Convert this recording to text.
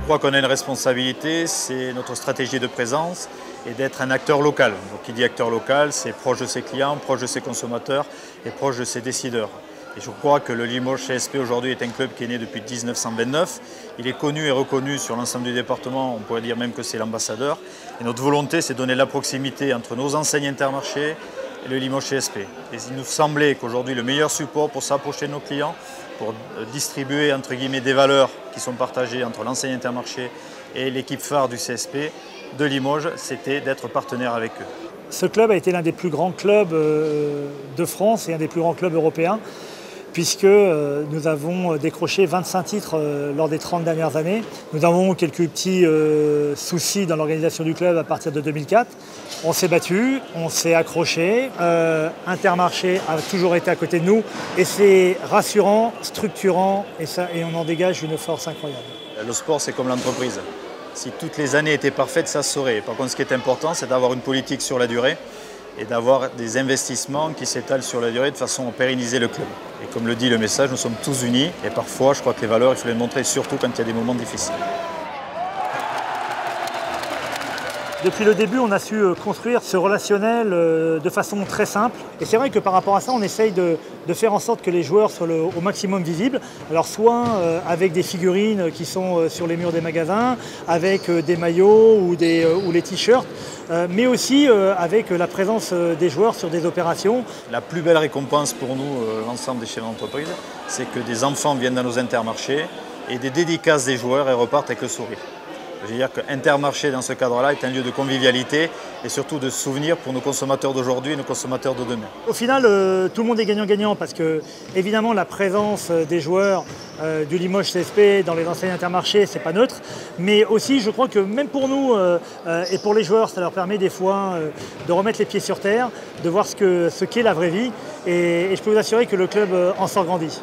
crois qu'on a une responsabilité, c'est notre stratégie de présence et d'être un acteur local. Donc qui dit acteur local, c'est proche de ses clients, proche de ses consommateurs et proche de ses décideurs. Et je crois que le Limoges CSP aujourd'hui est un club qui est né depuis 1929. Il est connu et reconnu sur l'ensemble du département, on pourrait dire même que c'est l'ambassadeur. Et notre volonté, c'est de donner la proximité entre nos enseignes Intermarché et le Limoges CSP. Et il nous semblait qu'aujourd'hui, le meilleur support pour s'approcher de nos clients, pour distribuer entre guillemets des valeurs qui sont partagées entre l'enseigne Intermarché et l'équipe phare du CSP de Limoges, c'était d'être partenaire avec eux. Ce club a été l'un des plus grands clubs de France et un des plus grands clubs européens, puisque nous avons décroché 25 titres lors des 30 dernières années. Nous avons quelques petits soucis dans l'organisation du club à partir de 2004. On s'est battu, on s'est accroché. Intermarché a toujours été à côté de nous et c'est rassurant, structurant et on en dégage une force incroyable. Le sport, c'est comme l'entreprise. Si toutes les années étaient parfaites, ça se saurait. Par contre, ce qui est important, c'est d'avoir une politique sur la durée et d'avoir des investissements qui s'étalent sur la durée de façon à pérenniser le club. Et comme le dit le message, nous sommes tous unis et parfois, je crois que les valeurs, il faut les montrer surtout quand il y a des moments difficiles. Depuis le début, on a su construire ce relationnel de façon très simple. Et c'est vrai que par rapport à ça, on essaye de faire en sorte que les joueurs soient au maximum visibles. Alors soit avec des figurines qui sont sur les murs des magasins, avec des maillots ou les t-shirts, mais aussi avec la présence des joueurs sur des opérations. La plus belle récompense pour nous, l'ensemble des chefs d'entreprise, c'est que des enfants viennent dans nos Intermarchés et des dédicaces des joueurs et repartent avec le sourire. Je veux dire qu'Intermarché, dans ce cadre-là, est un lieu de convivialité et surtout de souvenirs pour nos consommateurs d'aujourd'hui et nos consommateurs de demain. Au final, tout le monde est gagnant-gagnant parce que, évidemment, la présence des joueurs du Limoges CSP dans les enseignes Intermarché, c'est pas neutre. Mais aussi, je crois que même pour nous et pour les joueurs, ça leur permet des fois de remettre les pieds sur terre, de voir ce qu'est la vraie vie. Et je peux vous assurer que le club en sort grandi.